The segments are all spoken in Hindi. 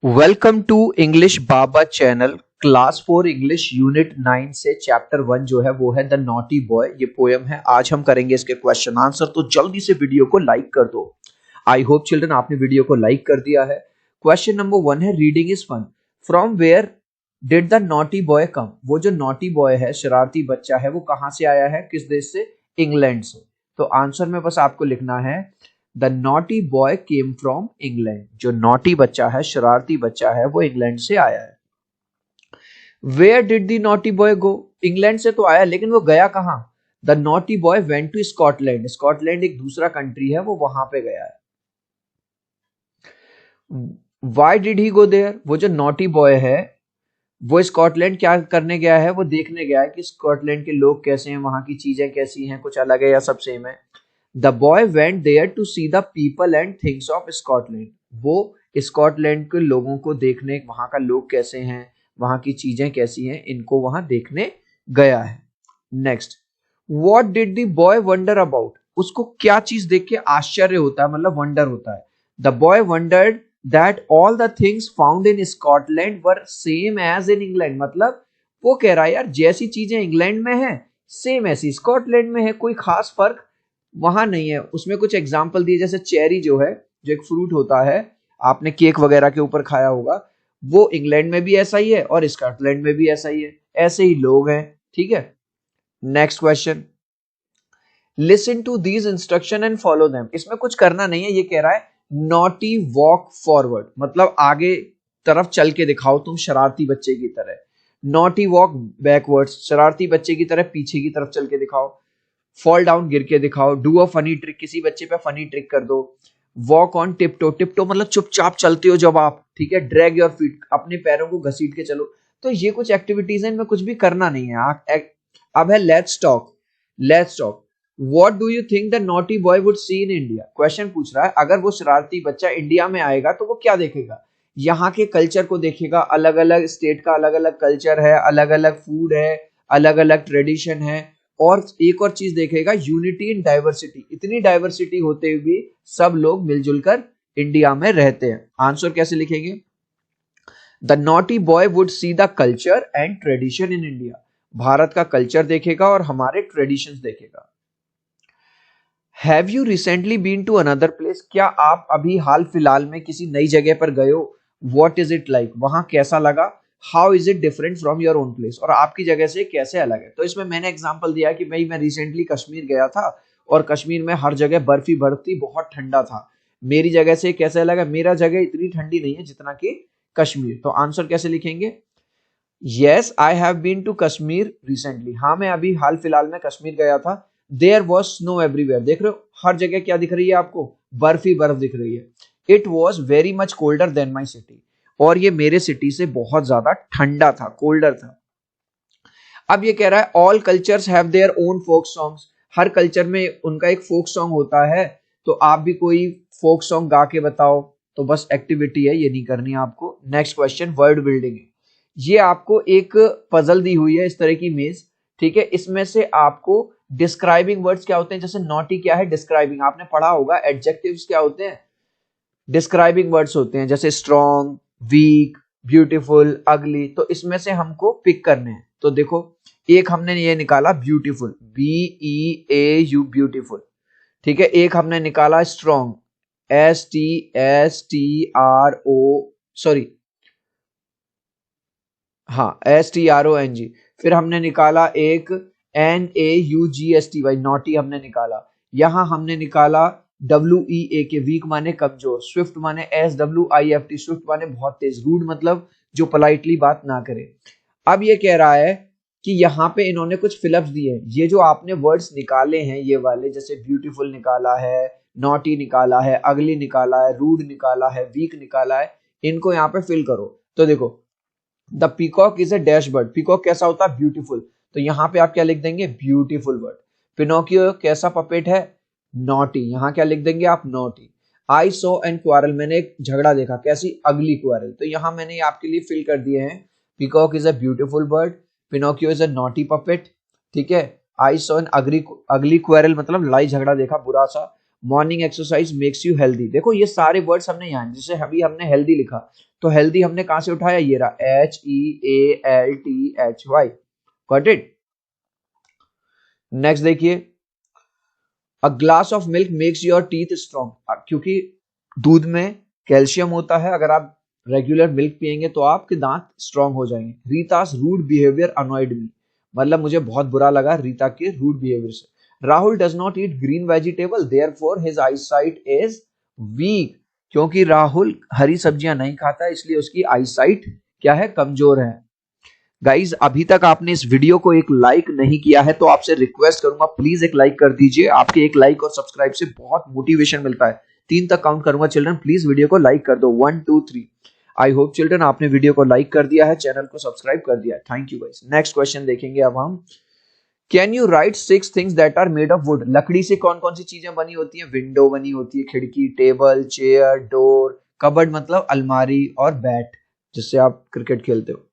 Welcome to English Baba channel. Class 4 English unit 9 से चैप्टर 1 जो है वो है द नॉटी बॉय। ये पोयम है। आज हम करेंगे इसके क्वेश्चन आंसर, तो जल्दी से वीडियो को लाइक कर दो। आई होप चिल्ड्रन आपने वीडियो को लाइक कर दिया है। क्वेश्चन नंबर 1 है reading is fun. From where did the naughty boy come. वो जो नॉटी बॉय है, शरारती बच्चा है, वो कहां से आया है, किस देश से? इंग्लैंड से। तो आंसर में बस आपको लिखना है the naughty boy came from England. जो नॉटी बच्चा है, शरारती बच्चा है, वो इंग्लैंड से आया है। Where did the naughty boy go. England से तो आया, लेकिन वो गया कहां? The naughty boy went to Scotland. Scotland एक दूसरा कंट्री है, वो वहां पे गया है। Why did he go there. वो जो नॉटी बॉय है वो स्कॉटलैंड क्या करने गया है? वो देखने गया है कि स्कॉटलैंड के लोग कैसे हैं, वहां की चीजें कैसी हैं, कुछ अलग है या सब सेम है। The boy went there to see the people and things of Scotland. वो स्कॉटलैंड के लोगों को देखने, वहां का लोग कैसे हैं, वहां की चीजें कैसी हैं, इनको वहां देखने गया है। Next, what did the boy wonder about. उसको क्या चीज देख के आश्चर्य होता है, मतलब वंडर होता है। The boy wondered that all the things found in Scotland were same as in England. मतलब वो कह रहा है यार, जैसी चीजें इंग्लैंड में है सेम ऐसी स्कॉटलैंड में है, कोई खास फर्क वहां नहीं है। उसमें कुछ एग्जाम्पल दिए, जैसे चेरी जो है, जो एक फ्रूट होता है, आपने केक वगैरह के ऊपर खाया होगा, वो इंग्लैंड में भी ऐसा ही है और स्कॉटलैंड में भी ऐसा ही है। ऐसे ही लोग हैं। ठीक है। Next question, listen to these instruction and follow them. इसमें कुछ करना नहीं है, ये कह रहा है नॉटी वॉक फॉरवर्ड, मतलब आगे तरफ चल के दिखाओ तुम शरारती बच्चे की तरह। नॉटी वॉक बैकवर्ड्स, शरारती बच्चे की तरह पीछे की तरफ चल के दिखाओ। फॉल डाउन, गिर के दिखाओ। डू अ फनी ट्रिक, किसी बच्चे पे फनी ट्रिक कर दो। वॉक ऑन टिपटो, टिपटो मतलब चुपचाप चलते हो जब आप, ठीक है। ड्रैग योर फीट, अपने पैरों को घसीट के चलो। तो ये कुछ एक्टिविटीज हैं, इनमें कुछ भी करना नहीं है। अब है let's talk. Let's talk, what do you think the naughty boy would C in India. Question पूछ रहा है, अगर वो शरारती बच्चा इंडिया में आएगा तो वो क्या देखेगा? यहाँ के कल्चर को देखेगा। अलग अलग स्टेट का अलग अलग कल्चर है, अलग अलग फूड है, अलग अलग ट्रेडिशन है। और एक और चीज देखेगा, यूनिटी इन डाइवर्सिटी। इतनी डाइवर्सिटी होते हुए भी सब लोग मिलजुल कर इंडिया में रहते हैं। आंसर कैसे लिखेंगे? The naughty boy would see the culture and tradition in India. Bharat का कल्चर देखेगा और हमारे ट्रेडिशंस देखेगा। Have you recently been to another place. क्या आप अभी हाल फिलहाल में किसी नई जगह पर गए हो? वॉट इज इट लाइक, वहां कैसा लगा? How is it different from your own place, और आपकी जगह से कैसे अलग है? तो इसमें मैंने एग्जांपल दिया कि भाई मैं रिसेंटली कश्मीर गया था और कश्मीर में हर जगह बर्फ ही बर्फ थी, बहुत ठंडा था। मेरी जगह से कैसे लगा? मेरा जगह इतनी ठंडी नहीं है जितना कि कश्मीर। तो आंसर कैसे लिखेंगे? Yes I have been to Kashmir recently. हाँ, मैं अभी हाल फिलहाल में कश्मीर गया था। There was snow everywhere. देख रहे हो हर जगह क्या दिख रही है आपको? बर्फ ही बर्फ दिख रही है। It was very much colder than my city. और ये मेरे सिटी से बहुत ज्यादा ठंडा था, कोल्डर था। अब ये कह रहा है all cultures have their own folk songs. हर कल्चर में उनका एक फोक सॉन्ग होता है। तो आप भी कोई फोक सॉन्ग गा के बताओ। तो बस एक्टिविटी है, ये नहीं करनी है आपको। नेक्स्ट क्वेश्चन, वर्ड बिल्डिंग है। ये आपको एक पजल दी हुई है, इस तरह की इमेज, ठीक है। इसमें से आपको डिस्क्राइबिंग वर्ड्स क्या होते हैं, जैसे नॉटी क्या है? डिस्क्राइबिंग। आपने पढ़ा होगा एडजेक्टिव्स क्या होते हैं? डिस्क्राइबिंग वर्ड्स होते हैं, जैसे स्ट्रॉन्ग, वीक, ब्यूटीफुल, अगली। तो इसमें से हमको पिक करने हैं। तो देखो, एक हमने ये निकाला ब्यूटीफुल, BEAU, ब्यूटीफुल, ठीक है। एक हमने निकाला स्ट्रॉन्ग, STRO, सॉरी, हाँ, STRONG। फिर हमने निकाला एक NAUGSTY, नॉटी हमने निकाला। यहां हमने निकाला WEAK, वीक माने कमजोर। स्विफ्ट माने SWIFT, स्विफ्ट माने बहुत तेज। रूड मतलब जो पोलाइटली बात ना करे। अब ये कह रहा है कि यहाँ पे इन्होंने कुछ फिलअप्स दिए हैं। ये जो आपने वर्ड्स निकाले हैं, ये वाले, जैसे ब्यूटीफुल निकाला है, नॉटी निकाला है, अगली निकाला है, रूड निकाला है, वीक निकाला है, इनको यहाँ पे फिल करो। तो देखो, the peacock is a dash bird. Peacock कैसा होता है? ब्यूटीफुल। तो यहाँ पे आप क्या लिख देंगे? Beautiful bird. पिनोकियो कैसा पपेट है? नॉटी। यहाँ क्या लिख देंगे आप? Naughty. I so and quarrel, मैंने एक झगड़ा देखा, कैसी? अगली क्वारल। तो यहाँ मैंने आपके लिए फिल कर दिए हैं। Peacock is a beautiful bird, Pinocchio is a naughty puppet, ठीक है। आई सो एन अगली क्वारल मतलब लड़ाई झगड़ा देखा, बुरा सा। Morning exercise makes you healthy. देखो ये सारे वर्ड्स हमने यहाँ, जैसे अभी हमने हेल्दी लिखा, तो हेल्दी हमने कहां से उठाया, ये रहा HEALTHY, गॉट इट। नेक्स्ट देखिए, a glass of milk makes your teeth strong, क्योंकि दूध में कैल्शियम होता है, अगर आप रेगुलर मिल्क पियेंगे तो आपके दांत स्ट्रॉन्ग हो जाएंगे। रीतास रूड बिहेवियर अनॉयड मी, मतलब मुझे बहुत बुरा लगा रीता के रूड बिहेवियर से। Rahul does not eat green vegetable therefore his eyesight is weak, क्योंकि राहुल हरी सब्जियां नहीं खाता इसलिए उसकी आईसाइट क्या है, कमजोर है। गाइज अभी तक आपने इस वीडियो को एक लाइक नहीं किया है तो आपसे रिक्वेस्ट करूंगा प्लीज एक लाइक कर दीजिए। आपके एक लाइक और सब्सक्राइब से बहुत मोटिवेशन मिलता है। 3 तक काउंट करूंगा चिल्ड्रन, प्लीज वीडियो को लाइक कर दो, 1 2 3। आई होप चिल्ड्रन आपने वीडियो को लाइक कर दिया है, चैनल को सब्सक्राइब कर दिया है। Thank you guys. Next question देखेंगे अब हम। Can you write 6 things that are made of wood? लकड़ी से कौन कौन सी चीजें बनी होती है? विंडो बनी होती है, खिड़की, टेबल, चेयर, डोर, कबर्ड मतलब अलमारी, और बैट जिससे आप क्रिकेट खेलते हो।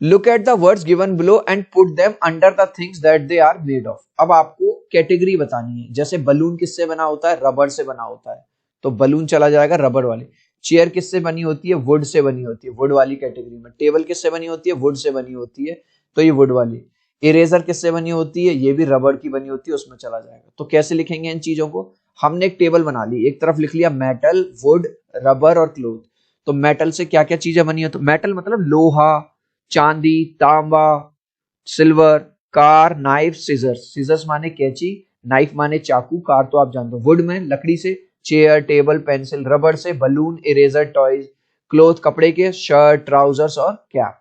Look at the words given below and put them under the things that they are made of. अब आपको कैटेगरी बतानी है, जैसे बलून किससे बना होता है? रबर से बना होता है, तो बलून चला जाएगा रबर वाले। चेयर किससे बनी होती है? वुड से बनी होती है, वुड वाली कैटेगरी में। टेबल किससे बनी होती है? वुड से बनी होती है, तो ये वुड वाली। इरेजर किससे बनी होती है? ये भी रबर की बनी होती है, उसमें चला जाएगा। तो कैसे लिखेंगे इन चीजों को? हमने एक टेबल बना ली, एक तरफ लिख लिया मेटल, वुड, रबर और क्लोथ। तो मेटल से क्या क्या चीजें बनी है? तो मेटल मतलब लोहा, चांदी, तांबा, silver, car, knife, scissors. Scissors माने कैंची, नाइफ माने चाकू, कार तो आप जानते हो। वुड में लकड़ी से चेयर, टेबल, पेंसिल। रबर से बलून, इरेजर, टॉयज। क्लोथ कपड़े के, शर्ट, ट्राउजर्स और कैप।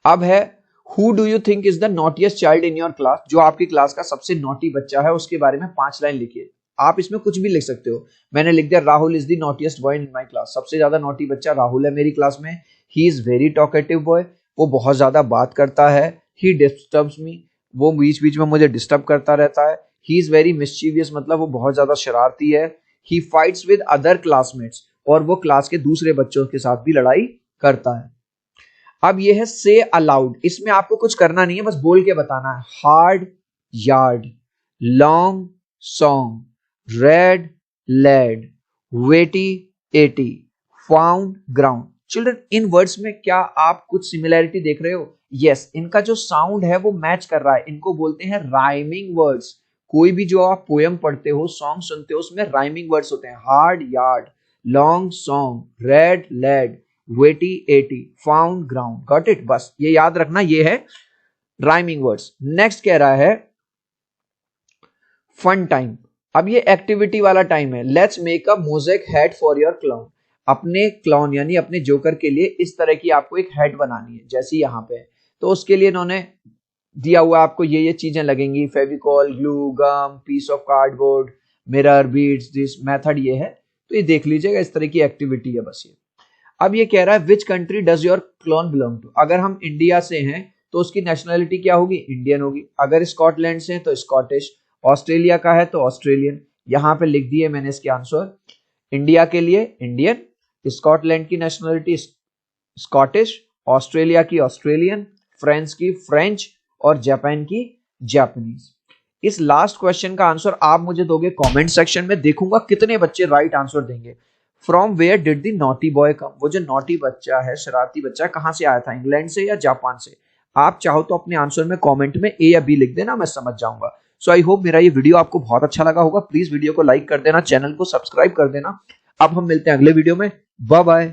अब है who do you think is the naughtiest child in your class? जो आपकी क्लास का सबसे नॉटी बच्चा है उसके बारे में 5 लाइन लिखिए। आप इसमें कुछ भी लिख सकते हो। मैंने लिख दिया Rahul is the naughtiest boy in my class. सबसे ज्यादा नॉटी बच्चा राहुल है मेरी क्लास में। He is very talkative boy, वो बहुत ज्यादा बात करता है। ही डिस्टर्ब्स मी, वो बीच बीच में मुझे डिस्टर्ब करता रहता है। ही इज वेरी मिस्चीवियस, मतलब वो बहुत ज्यादा शरारती है। ही फाइट्स विद अदर क्लासमेट्स, और वो क्लास के दूसरे बच्चों के साथ भी लड़ाई करता है। अब ये है से अलाउड, इसमें आपको कुछ करना नहीं है, बस बोल के बताना है। Hard yard, long song, red led, weighty eighty, found ground. Children in words में क्या आप कुछ सिमिलैरिटी देख रहे हो? यस, इनका जो साउंड है वो मैच कर रहा है। इनको बोलते हैं राइमिंग वर्ड्स। कोई भी जो आप पोयम पढ़ते हो, सॉन्ग सुनते हो, उसमें राइमिंग वर्ड्स होते हैं। Hard yard, long song, red led, weighty eighty, found ground. Got it? बस ये याद रखना, ये है राइमिंग वर्ड्स। नेक्स्ट कह रहा है फन टाइम। अब ये एक्टिविटी वाला टाइम है। Let's make a mosaic head for your clown. अपने क्लाउन यानी अपने जोकर के लिए इस तरह की आपको एक हेड बनानी है, जैसे यहाँ पे। तो उसके लिए इन्होंने दिया हुआ आपको ये चीजें लगेंगी, Fevicol, glue, gum, piece of cardboard, mirror, beads. This method ये है, तो ये देख लीजिएगा, इस तरह की एक्टिविटी है बस ये। अब ये कह रहा है which country does your clone belong to? अगर हम इंडिया से हैं तो उसकी नेशनलिटी क्या होगी? इंडियन होगी। अगर स्कॉटलैंड से हैं तो स्कॉटिश। ऑस्ट्रेलिया का है तो ऑस्ट्रेलियन। यहां पे लिख दिए मैंने इसके आंसर। इंडिया के लिए इंडियन, स्कॉटलैंड की नेशनलिटी स्कॉटिश, ऑस्ट्रेलिया की ऑस्ट्रेलियन, फ्रांस की फ्रेंच और जापान की जापानीज। इस लास्ट क्वेश्चन का आंसर आप मुझे दोगे कमेंट सेक्शन में, देखूंगा कितने बच्चे राइट आंसर देंगे। From where did the naughty boy come? वो जो नॉटी बच्चा है, शरारती बच्चा, कहां से आया था? इंग्लैंड से या जापान से? आप चाहो तो अपने आंसर में कमेंट में ए या बी लिख देना, मैं समझ जाऊंगा। सो आई होप मेरा ये वीडियो आपको बहुत अच्छा लगा होगा। प्लीज वीडियो को लाइक कर देना, चैनल को सब्सक्राइब कर देना। अब हम मिलते हैं अगले वीडियो में। Bye bye.